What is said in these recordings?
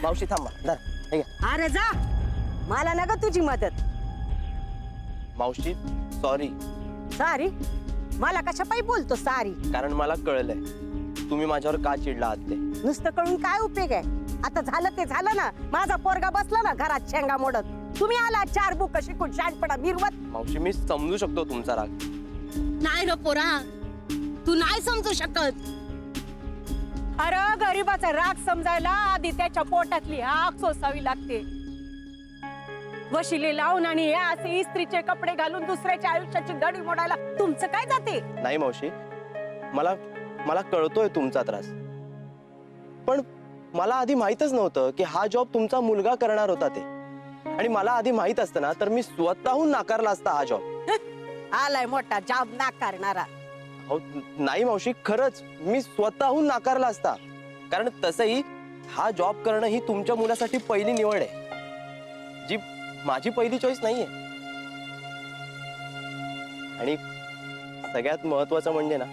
मावशी थांबा धर हे घ्या. अरे जा, मला नका तुझी मदत. मावशी सॉरी. सारी मला कशा पायी बोलतो सारी? कारण मला कळलंय तुम्ही माझ्यावर का चिडला आहात ते. नुसतं कळून काय उपयोग आहे? आता झालं ते झालं ना. माझा पोरगा बसला ना घरात शेंगा मोडत. तुम्ही आला 4 बुक शिकून शहाणपणा मिरवत. मावशी मी समजू शकतो तुमचा राग. नाही रे पोरा, तू नाही समजू शकत. अरे गरीबाचा राग समजायला आधी त्याच्या पोटातली आग सोसावी लागते. वशिले लावून आणि हे असे इस्त्रीचे कपडे घालून दुसऱ्याच्या आयुष्याची दडी मोडायला तुमचं काय जाते? नाही मावशी, मला कळतोय तुमचा त्रास, पण मला आधी माहितच नव्हतं की हा जॉब तुमचा मुलगा करणार होता ते. आणि मला आधी माहित असतं ना तर मी स्वतःहून नाकारला असता हा जॉब. आलाय मोठा जॉब नाकारणारा. नाही मावशी, खरंच मी स्वतःहून नाकारला असता. कारण तसंही हा जॉब करणं ही तुमच्या मुलासाठी पहिली निवड आहे, जी माझी पहिली चॉईस नाहीये. आणि सगळ्यात महत्वाचं म्हणजे ना,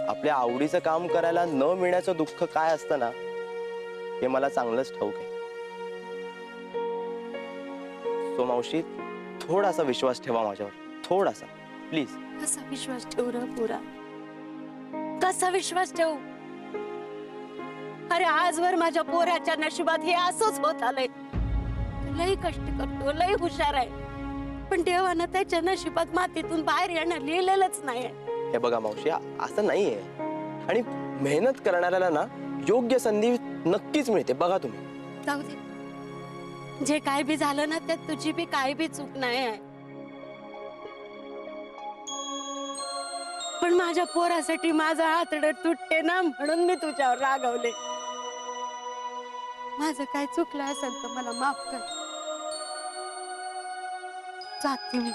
आपल्या आवडीचं काम करायला न मिळण्याचं दुःख काय असतं ना, हे मला चांगलंच ठाऊक आहे. सो मावशी, थोडासा विश्वास ठेवा माझ्यावर, थोडासा प्लीज. कसा विश्वास ठेवू रे पुरा? कसा विश्वास ठेवू? अरे आजवर माझ्या पोराच्या नशिबात हे असंच होत आलंय. लई कष्ट करतो, लई हुशार आहे, पण देवानं त्याच्या नशिबात मातीतून बाहेर येणं लिहिलेलंच नाही. हे बघा मावशी, असं नाहीये. आणि मेहनत करणाऱ्याला ना योग्य संधी नक्कीच मिळते, बघा तुम्ही. जाऊ दे, जे काय बी झालं ना त्यात तुझी बी काय बी चूक नाही आहे. पण माझ्या पोरासाठी माझा हातडं तुटते ना, म्हणून मी तुझ्यावर रागवले. माझं काय चुकलं असेल तर मला माफ कर. जाते मी.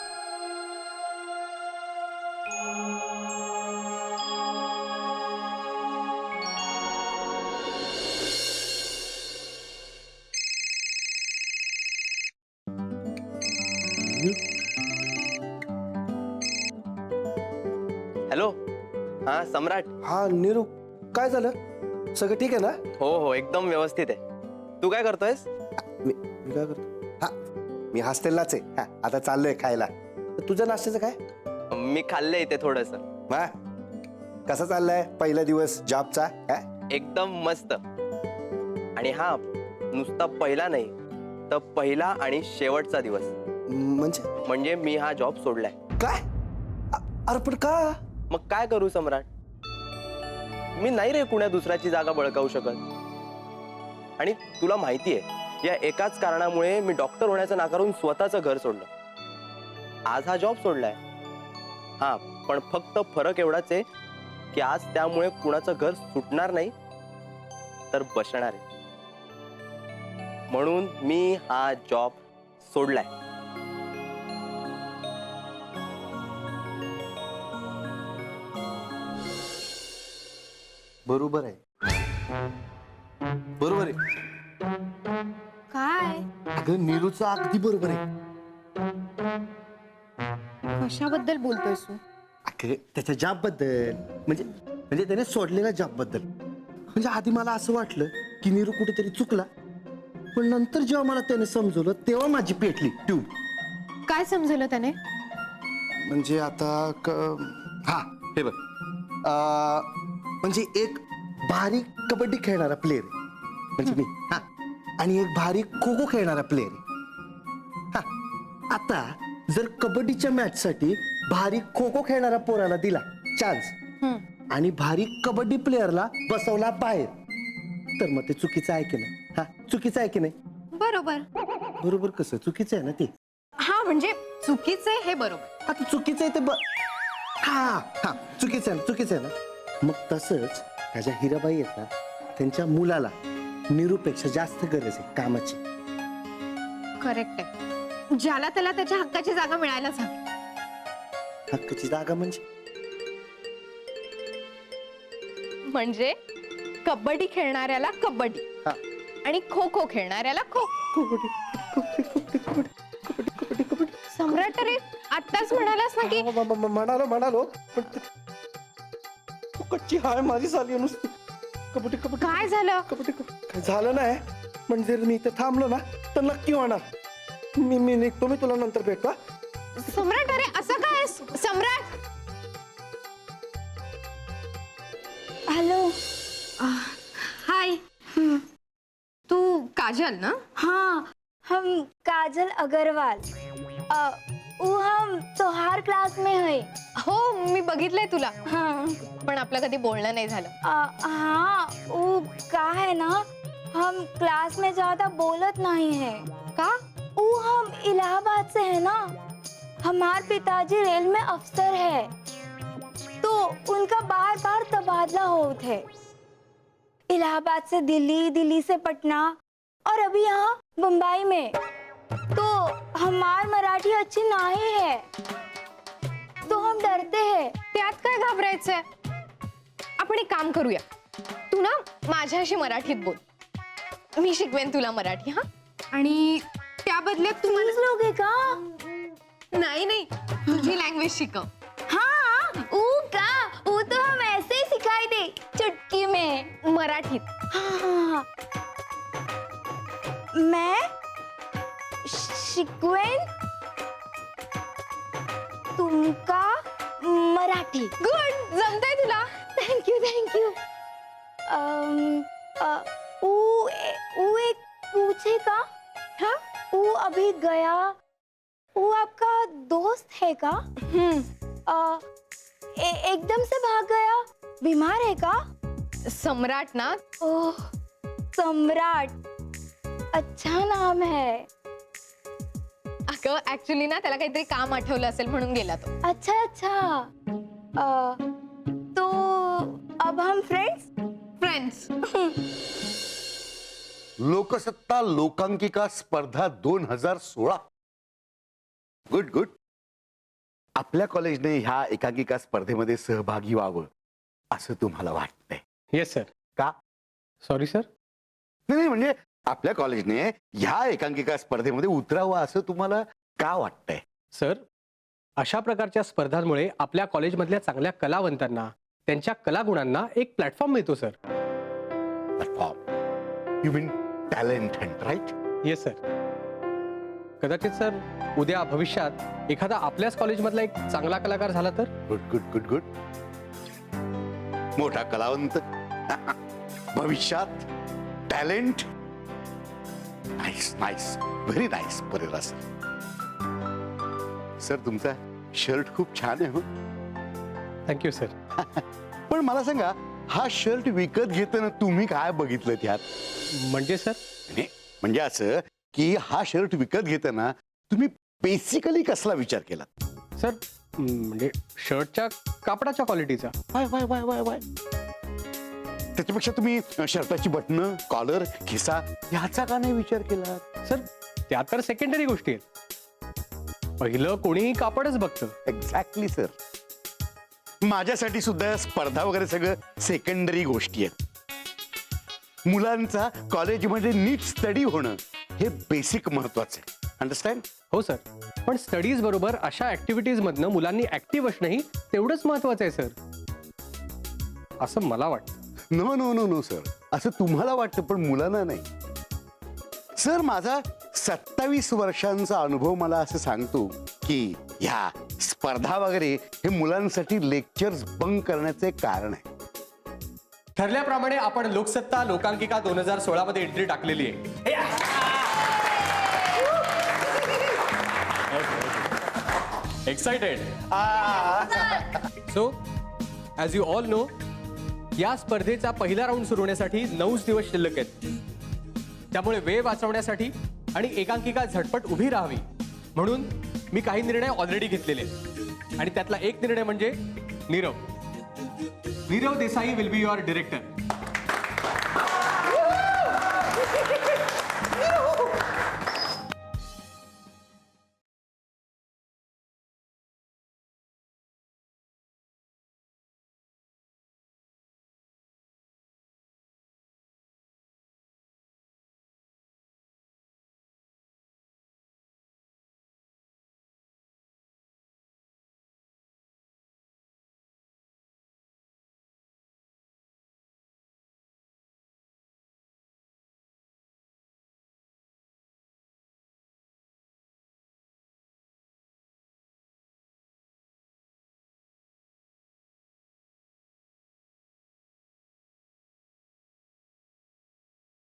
हॅलो, हा सम्राट. हा नीरू, काय झालं? सगळं ठीक आहे ना? हो एकदम व्यवस्थित आहे. तू काय करतोयस? मी काय करतो? हा, मी हॉस्टेललाच आहे. हा, आता चाललोय खायला. तुझं नाश्त्याचं काय? मी खाल्लंय इथे थोडस. वा, कसा चाललाय पहिला दिवस जॉबचा? एकदम मस्त. आणि हा नुसता पहिला नाही तर पहिला आणि शेवटचा दिवस. म्हणजे मी हा जॉब सोडलाय. काय? अरे पण का? मग काय करू सम्राट, मी नाही रे कुण्या दुसऱ्याची जागा बळकावू शकत. आणि तुला माहितीये, या एकाच कारणामुळे मी डॉक्टर होण्याचं नाकारून स्वतःचं घर सोडलं. आज हा जॉब सोडलाय. हा, पण फक्त फरक एवढाच आहे की आज त्यामुळे कुणाचं घर सुटणार नाही तर बसणार आहे. म्हणून मी हा जॉब सोडलाय. बरोबर आहे, बरोबर आहे. काय? अगं नीरूचं अगदी बरोबर आहे. कशाबद्दल बोलतोयस तू? अगं त्याच्या जॉब बद्दल, म्हणजे त्याने सोडलेल्या जॉब बद्दल. म्हणजे आधी मला असं वाटलं की नीरू कुठेतरी चुकला, पण नंतर जेव्हा मला त्याने समजवलं तेव्हा माझी पेटली ट्यूब. काय समजलं त्याने? म्हणजे आता हा हे बघ, म्हणजे एक भारी कबड्डी खेळणारा प्लेअर आहे म्हणजे मी. हा, आणि एक भारी खो खो खेळणारा प्लेअर आहे. हा, आता जर कबड्डीच्या मॅच साठी भारी खो खो खेळणारा पोराला दिला चान्स आणि भारी कबड्डी प्लेअरला बसवला बाहेर, तर मग ते चुकीचं आहे की नाही? हा, चुकीचं आहे की नाही? बरोबर. बरोबर कसं? चुकीचं आहे ना ते. हा, म्हणजे चुकीचं आहे हे बरोबर. आता चुकीचं आहे ते हा हा, चुकीचं आहे ना, चुकीचं आहे ना. मग तसंच त्याच्या हिराबाई आहेत ना, त्यांच्या मुलाला नीरूपेक्षा जास्त गरज आहे कामाची. करेक्ट आहे. ज्याला त्याला त्याच्या हक्काची जागा मिळायलाच हवी. हक्काची जागा म्हणजे कबड्डी खेळणाऱ्याला कबड्डी हा. आणि खो खो खेळणाऱ्याला खो. सम्राट, अरे आत्ताच म्हणालास ना की म्हणालो पण कच्ची हाय माझी झाली नुसती. कबड्डी कबड्डी काय झालं? कबड्डी काय झालं नाही. म्हणजे जर मी इथे थांबलो ना तर नक्की होणार. मी निघतो, मी तुला नंतर भेटतो हा. सम्राट, अरे असं काय सम्राट? हेलो. हाय. तू काजल ना? हाँ, हम काजल अग्रवाल. वो हम तोहार क्लास में है. हो, मी बघितलंय तुला, हाँ. पण आपलं कधी बोलणं नाही झालं. हाँ, वो का है ना, हम क्लास में ज्यादा बोलत नहीं है. का? वो हम इलाहाबाद से है ना. हमारे पिताजी रेल में अफसर है, तो उनका बार बार तबादला होता है. इलाहाबाद से दिल्ली, दिल्ली से पटना और अभी यहाँ मुंबई में. तो हमार मराठी अच्छी नहीं है, तो हम डरते हैं. त्यात काय घाबरायचंय? आपण एक काम करूया, तू ना माझ्याशी मराठीत बोल, मी शिकवेन तुला मराठी. हा, आणि त्या बदल्यात तू फीस लोगे का? नाही नाही, तुझी लँग्वेज शिकव. हाँ, वो तो हम ऐसे ही सिखाई दे चुटकी में. मराठीत. हाँ. मैं शिकवेन तुमका मराठी. गुड, जमतंय तुला. Thank you, thank you. वो एक पूछे का? हाँ? वो अभी गया, वो आपका दोस्त है का? एकदम से भाग गया, बीमार है का? सम्राट ना. ओह, सम्राट, अच्छा नाम है. अगं ऍक्च्युली ना त्याला काहीतरी काम आठवलं असेल म्हणून गेला तो. अच्छा अच्छा. तो अब हम फ्रेंड्स. फ्रेंड्स. लोकसत्ता लोकांकिका स्पर्धा 2016. Good good. आपल्या कॉलेजने ह्या एकांकिका स्पर्धेमध्ये सहभागी व्हावं असं तुम्हाला वाटतंय? Yes sir. का? Sorry sir. नाही म्हणजे आपल्या कॉलेजने ह्या एकांकिका स्पर्धेमध्ये उतरावं असं तुम्हाला का वाटतंय? सर, अशा प्रकारच्या स्पर्धांमुळे आपल्या कॉलेजमधल्या चांगल्या कलावंतांना त्यांच्या कलागुणांना एक प्लॅटफॉर्म मिळतो sir. Platform, you mean talent hunt, right? Yes sir. कदाचित सर उद्या भविष्यात एखादा आपल्याच कॉलेजमधला एक चांगला कलाकार झाला तर? Good good good good. मोठा कलावंत भविष्यात talent. Nice nice, very nice Pereira sir. Sir तुमचा शर्ट खूप छान आहे. हो, थँक्यू सर. पण मला सांगा, हा शर्ट विकत घेताना तुम्ही काय बघितलं त्यात? म्हणजे सर? नाही, म्हणजे असं की हा शर्ट विकत घेताना तुम्ही बेसिकली कसला विचार केला? सर म्हणजे शर्टच्या कापडाच्या क्वालिटीचा. Y Y Y Y Y. त्याच्यापेक्षा तुम्ही शर्टाची बटणं, कॉलर, खिसा ह्याचा का नाही विचार केला? सर त्या तर सेकंडरी गोष्टी आहेत. पहिलं कोणीही कापडच बघतं. Exactly sir. माझ्यासाठी सुद्धा स्पर्धा वगैरे सगळं सेकंडरी गोष्टी आहेत. मुलांचा कॉलेजमध्ये नीट स्टडी होणं हे बेसिक महत्वाचं आहे. अंडरस्टँड? हो सर, पण स्टडीज बरोबर अशा ऍक्टिव्हिटीज मधनं मुलांनी ऍक्टिव्ह असणंही तेवढंच महत्वाचं आहे सर, असं मला वाटतं. No no no no sir, असं तुम्हाला वाटतं पण मुलांना नाही. सर माझा 27 वर्षांचा अनुभव मला असं सांगतो की ह्या स्पर्धा वगैरे हे मुलांसाठी लेक्चर्स बंक करण्याचे कारण आहे. ठरल्याप्रमाणे आपण लोकसत्ता लोकांकिका 2016 मध्ये एंट्री टाकलेली आहे. Excited? So as you all know, या स्पर्धेचा पहिला राऊंड सुरू होण्यासाठी 9 दिवस शिल्लक आहेत. त्यामुळे वेळ वाचवण्यासाठी आणि एकांकिका झटपट उभी राहावी म्हणून मी काही निर्णय ऑलरेडी घेतलेले आहेत. आणि त्यातला एक निर्णय म्हणजे Nirav Desai will be your director.